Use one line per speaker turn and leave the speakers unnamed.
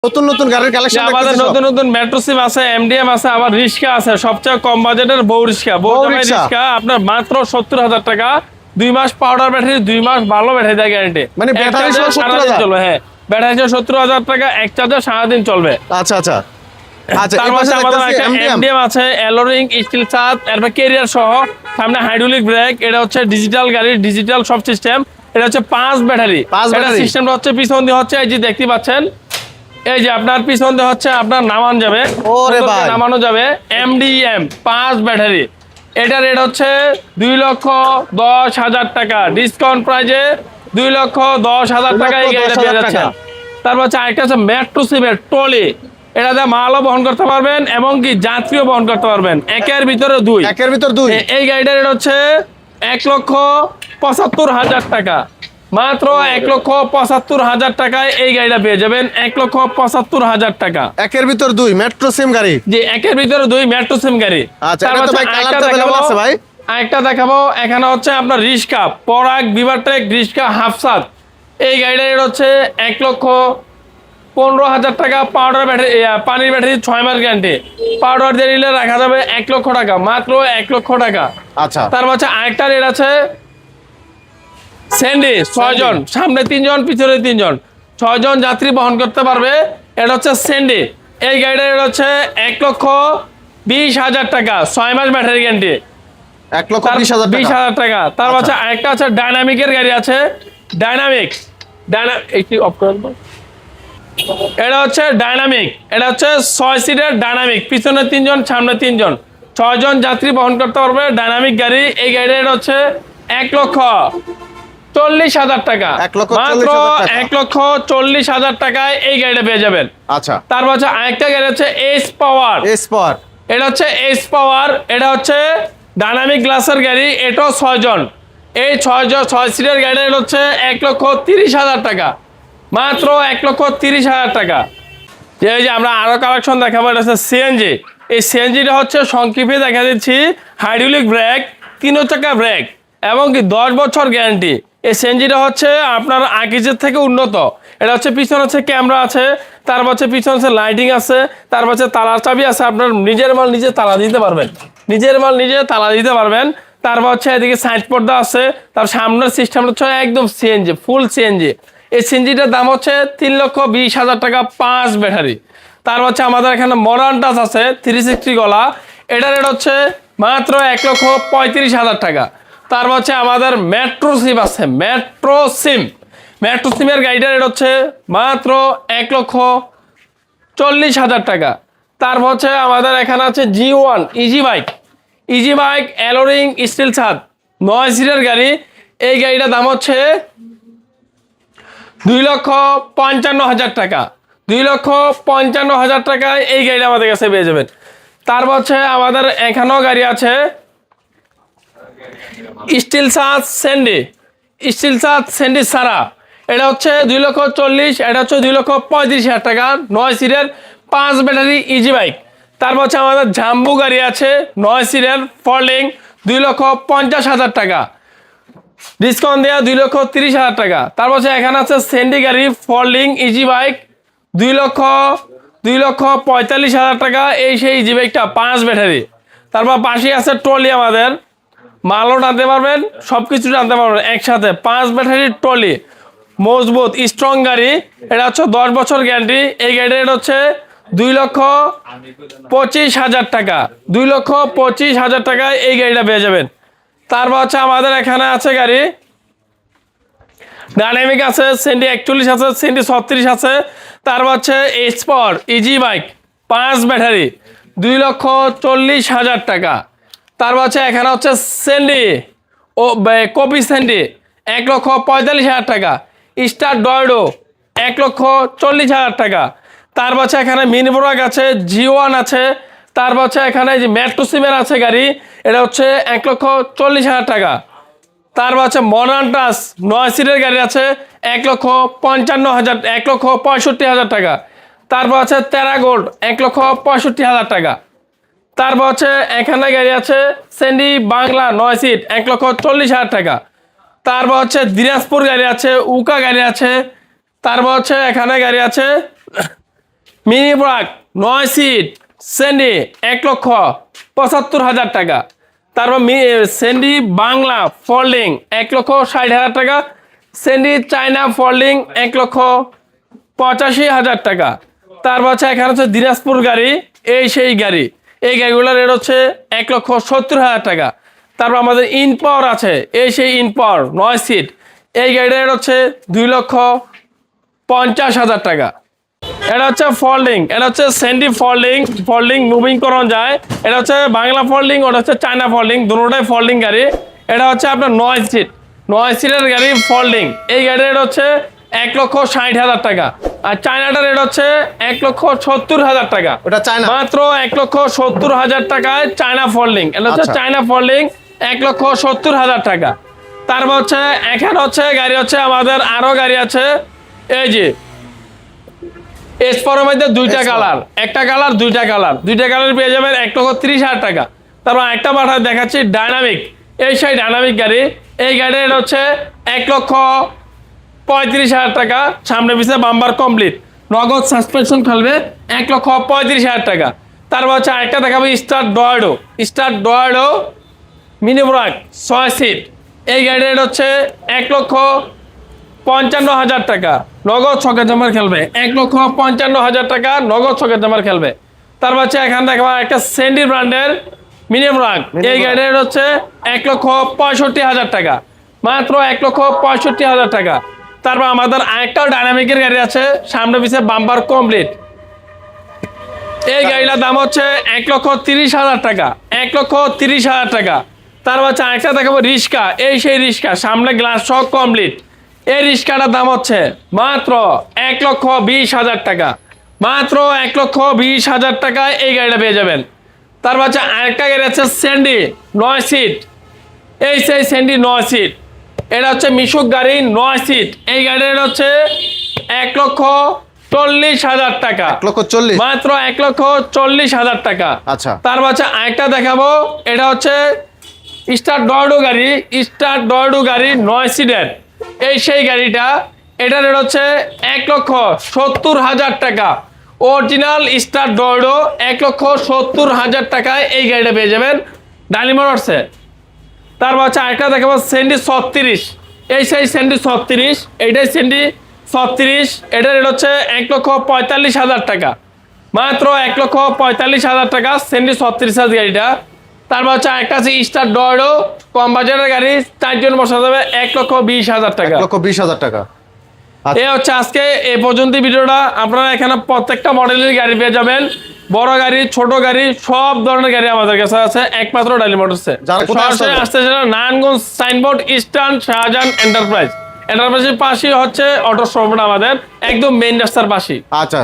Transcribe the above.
নতুন নতুন গাড়ির কালেকশন
আমাদের নতুন নতুন মেট্রো সিম আছে, এমডিএম আছে, আবার রিক্সা আছে। সবচেয়ে কম বাজেটের বউ রিক্সা, রিক্সা আপনার মাত্র 70,000 টাকা। 2 মাস পাউডার ব্যাটারি, 2 মাস ভালো ব্যাটারি দেয় গ্যারান্টি।
মানে ব্যাটারি সহ 70,000
চলবে। হ্যাঁ, ব্যাটারি সহ 70,000 টাকা, এক চার্জে সারাদিন চলবে।
আচ্ছা আচ্ছা আচ্ছা।
তার পাশে আমাদের একটা এমডিএম আছে, এলোরিং স্টিল চার্জ, এরপর ক্যারিয়ার সহ, সামনে হাইড্রোলিক ব্রেক। এটা হচ্ছে ডিজিটাল গাড়ি, ডিজিটাল সব সিস্টেম। এটা হচ্ছে 5 ব্যাটারি। এটা সিস্টেমটা হচ্ছে পিছন দিয়ে হচ্ছে, এই যে দেখতে পাচ্ছেন, এই যে আপনার পিছন দিয়ে হচ্ছে আপনার নামান যাবে, নামানো যাবে। MDM 5 battery. এটা রেট হচ্ছে 2,10,000 টাকা। ডিসকাউন্ট প্রাইজে 2,10,000 টাকা এই গাড়িটা পেয়ে যাচ্ছে। তারপর হচ্ছে আরেকটা হচ্ছে মেট্রো সিমের ট্রলি। এটাতে মালও বহন করতে পারবেন এবং কি যাত্রীও বহন করতে পারবেন। একের ভিতরে দুই। এই গাড়িটার রেট হচ্ছে 1,75,000 টাকা। মাত্র 1,75,000 টাকায় এই গাড়িটা পেয়ে যাবেন। 1,75,000 টাকা।
একের ভিতর দুই মেট্রো সিম গাড়ি।
জি, একের ভিতরে দুই মেট্রো সিম গাড়ি। আরেকটা দেখাবো, এখানে হচ্ছে আপনার রিস্কা, পরাগ বিভারটেক রিস্কা হাফসাত। এই গাড়িটার রেট হচ্ছে 1,15,000 টাকা। পাউডার ব্যাটারি, পানির ব্যাটারি 6 মাস গ্যারান্টি। পাউডার দিয়ে নিলে রাখা যাবে 1 লক্ষ টাকা, মাত্র 1 লক্ষ টাকা।
আচ্ছা,
তার হচ্ছে আরেকটা রেট আছে স্যান্ডি, 6 জন, সামনে 3 জন, পিছনে 3 জন, 6 জন যাত্রী বহন করতে পারবে। এটা হচ্ছে স্যান্ডি। এই গাড়িটার রেট হচ্ছে 1,20,000 টাকা, 6 মাস ব্যাটারি গ্যারান্টি।
1,20,000
টাকা। তার হচ্ছে আরেকটা আছে ডাইনামিকের গাড়ি আছে, ডাইনামিক। একটু অফ করে দেবো। এটা হচ্ছে ডাইনামিক। এটা হচ্ছে 6 সিটের ডাইনামিক, পিছনে 3 জন, সামনে 3 জন, 6 জন যাত্রী বহন করতে পারবে ডাইনামিক গাড়ি। এই গাড়ির হচ্ছে 1,40,000 টাকা, মাত্র 1,40,000 টাকায় এই গাড়িটা পেয়ে যাবেন।
আচ্ছা,
তারপর হচ্ছে আরেকটা গাড়ি হচ্ছে এস পাওয়ার। এটা হচ্ছে এস পাওয়ার। এটা হচ্ছে ডাইনামিক গ্লাসের গাড়ি। এটাও 6 জন। এই 6 সিটের গাড়ির হচ্ছে 1,30,000 টাকা, মাত্র 1,30,000 টাকা। এই যে আমরা আরো কালেকশন দেখাবো, এটা হচ্ছে সিএনজি। এই সিএনজিটা হচ্ছে সংক্ষেপে দেখা দিচ্ছি, হাইড্রোলিক ব্রেক, 3 চাকা ব্রেক এবং কি 10 বছর গ্যারান্টি। এই সিএনজিটা হচ্ছে আপনার আগের থেকে উন্নত। এটা হচ্ছে পিছনে হচ্ছে ক্যামেরা আছে, তারপর হচ্ছে পিছনে হচ্ছে লাইটিং আছে, তারপর হচ্ছে তালার চাবি আছে। আপনার নিজের মাল নিজে তালা দিতে পারবেন, তারপর হচ্ছে এদিকে সাইড পর্দা আছে। তার সামনের সিস্টেম হচ্ছে একদম সিএনজি, ফুল সিএনজি। এই সিএনজিটার দাম হচ্ছে 3,20,000 টাকা, 5 ব্যাটারি। তার হচ্ছে আমাদের এখানে মডার্ন টাচ আছে 360 গলা। এটার রেট হচ্ছে মাত্র 1,35,000 টাকা। তার হচ্ছে আমাদের মেট্রো সিম আছে, মেট্রো সিমের গাড়িটার রেট হচ্ছে মাত্র 1,40,000 টাকা। তারপর হচ্ছে আমাদের এখানে আছে G1 ইজি বাইক, এলোরিং স্টিল ছাদ, 9 সিটের গাড়ি। এই গাড়িটার দাম হচ্ছে 2,55,000 টাকা। 2,55,000 টাকায় এই গাড়িটা আমাদের কাছে পেয়ে যাবেন। তারপর হচ্ছে আমাদের এখানেও গাড়ি আছে স্টিল চার্জ স্যান্ডি সারা। এটা হচ্ছে 2,40,000, এটা হচ্ছে 2,35,000 টাকা, 9 সিটের 5 ব্যাটারি ইজি বাইক। তারপর হচ্ছে আমাদের জাম্বু গাড়ি আছে 9 সিটের ফরলিং, 2,50,000 টাকা, ডিসকাউন্ট দেওয়া 2,30,000 টাকা। তারপর হচ্ছে এখানে আছে স্যান্ডি গাড়ি ফরলিং ইজি বাইক, 2,45,000 টাকা। এই সেই ইজি বাইকটা 5 ব্যাটারি। তারপর পাশে আছে ট্রলি, আমাদের মালও টানতে পারবেন, সব কিছু টানতে পারবেন একসাথে। 5 ব্যাটারির ট্রলি, মজবুত স্ট্রং গাড়ি। এটা হচ্ছে 10 বছর গ্যারান্টি। এই গাড়ির হচ্ছে 2,25,000 টাকা। 2,25,000 টাকায় এই গাড়িটা পেয়ে যাবেন। তারপর হচ্ছে আমাদের এখানে আছে গাড়ি ডাইনামিক আছে, সেন্ডি 41 আছে, সেন্ডি 36 আছে। তারপর হচ্ছে এইচ পাওয়ার ইজি বাইক 5 ব্যাটারি, 2,40,000 টাকা। তারপর হচ্ছে এখানে হচ্ছে সেন্ডি ও কপি সেন্ডি 1,45,000 টাকা। স্টার ডয়ডো 1,40,000 টাকা। তারপর হচ্ছে এখানে মিনি বোরাক আছে, G1 আছে। তারপর হচ্ছে এখানে যে মেট্রো সিমের আছে গাড়ি, এটা হচ্ছে 1,40,000 টাকা। তারপর হচ্ছে মডার্ন টাচ 9 সিটের গাড়ি আছে 1,65,000 টাকা। তারপর হচ্ছে টেরা গোল্ড 1,65,000 টাকা। তারপর হচ্ছে এখানে গাড়ি আছে সেন্ডি বাংলা 9 সিট 1,40,000 টাকা। তারপর হচ্ছে দিনাজপুর গাড়ি আছে, উকা গাড়ি আছে। তারপর হচ্ছে এখানে গাড়ি আছে মিনি ব্রাক 9 সিট স্যান্ডি 1,75,000 টাকা। তারপর স্যান্ডি বাংলা ফোল্ডিং 1,60,000 টাকা। স্যান্ডি চায়না ফোল্ডিং 1,85,000 টাকা। তারপর হচ্ছে এখানে হচ্ছে দিনাজপুর গাড়ি, এই সেই গাড়ি, এই গাড়িগুলোর রেট হচ্ছে 1,70,000 টাকা। তারপর আমাদের ইন পাওয়ার আছে, এই সেই ইন পাওয়ার 9 সিট, এই গাড়িটার রেট হচ্ছে 2,50,000 টাকা। এটা হচ্ছে ফোল্ডিং, এটা হচ্ছে স্যান্ডি ফোল্ডিং মুভিং করানো যায়। এটা হচ্ছে বাংলা ফোল্ডিং, ওটা হচ্ছে চায়না ফোল্ডিং, দুটোটাই ফোল্ডিং গাড়ি। এটা হচ্ছে আপনার 9 সিটের গাড়ি ফোল্ডিং, এই গাড়ির রেট হচ্ছে 1,60,000 টাকা। আর চায়নাটার রেট হচ্ছে 1,70,000 টাকা।
ওটা চায়না
মাত্র 1,70,000 টাকায় চায়না ফোল্ডিং। এটা হচ্ছে
আচ্ছা।
চায়না ফোল্ডিং 1,70,000 টাকা। তারপর হচ্ছে এখানে হচ্ছে গাড়ি হচ্ছে আমাদের আরো গাড়ি আছে, এই যে এসপরের মধ্যে দুইটা কালার, একটা কালার দুইটা কালার পেয়ে যাবেন 1,30,000 টাকা। তারপর একটা পাঠায় দেখাচ্ছি ডাইনামিক, এই সেই ডাইনামিক গাড়ি, এই গাড়ির হচ্ছে 1,35,000 টাকা। সামনে পিছনে বাম্বার কমপ্লিট, নগদ সাসপেনশন খেলবে 1,35,000 টাকা। তারপর হচ্ছে আরেকটা দেখাবো স্টার ডয়েডো মিনি ব্রাক 6 সিট, এই গাড়ির হচ্ছে 1,55,000 টাকা। নগদ ছকে জমার খেলবে 1,55,000 টাকা, নগদ ছকে জমার খেলবে। তারপর হচ্ছে এখানে দেখবা একটা স্যান্ডি ব্র্যান্ডের মিনি ব্রাক, এই গাড়ির হচ্ছে 1,65,000 টাকা, মাত্র 1,65,000 টাকা। তারপর আমাদের আরেকটাও ডাইনামিকের গাড়ি আছে, সামনে পিছিয়ে বাম্পার কমপ্লিট, এই গাড়িটার দাম হচ্ছে 1,30,000 টাকা, 1,30,000 টাকা। তারপর হচ্ছে আরেকটা দেখাবো রিক্সা, এই সেই রিক্সা, সামনে গ্লাস সব কমপ্লিট, এই রিক্সাটার দাম হচ্ছে মাত্র 1,20,000 টাকা, মাত্র 1,20,000 টাকায় এই গাড়িটা পেয়ে যাবেন। তারপর হচ্ছে আরেকটা গাড়ি আছে স্যান্ডি 9 সিট, এই সেই স্যান্ডি 9 সিট, এটা হচ্ছে মিশুক গাড়ি 9 সিট, এই গাড়ির হচ্ছে 1,40,000 টাকা,
1,40,000
মাত্র 1,40,000 টাকা।
আচ্ছা।
তারপর হচ্ছে আরেকটা দেখাবো, এটা হচ্ছে স্টার ডয়েডো গাড়ি 9 সিটের, এই সেই গাড়িটা, এটার রেট হচ্ছে 1,70,000 টাকা। অরিজিনাল স্টার ডয়েডো 1,70,000 টাকায় এই গাড়িটা পেয়ে যাবেন ডালি মোটরসে। তারপর হচ্ছে আরেকটা দেখাবো স্যান্ডি 36, এই সেই স্যান্ডি 36, এইটাই স্যান্ডি 36, এটার রেট হচ্ছে 1,45,000 টাকা, মাত্র 1,45,000 টাকা স্যান্ডি 36 গাড়িটা। তারপর হচ্ছে আরেকটা আছে স্টার ডয়েডো কম বাজারের গাড়ি, 4 জন বসা যাবে 1,20,000 টাকা,
1,20,000 টাকা।
এই হচ্ছে আজকে এই পর্যন্ত ভিডিওটা। আপনারা এখানে প্রত্যেকটা মডেলের গাড়ি পেয়ে যাবেন, বড় গাড়ি ছোট গাড়ি সব ধরনের গাড়ি আমাদের কাছে আছে, একমাত্র ডালি মোটরসে।
যারা কোথায়
সরাসরি আসতে চান নারায়ণগঞ্জ সাইনবোর্ড ইস্টার্ন শাহজাহান এন্টারপ্রাইজের পাশেই হচ্ছে অটো শোরুমটা আমাদের, একদম মেইন রাস্তার পাশেই।
আচ্ছা।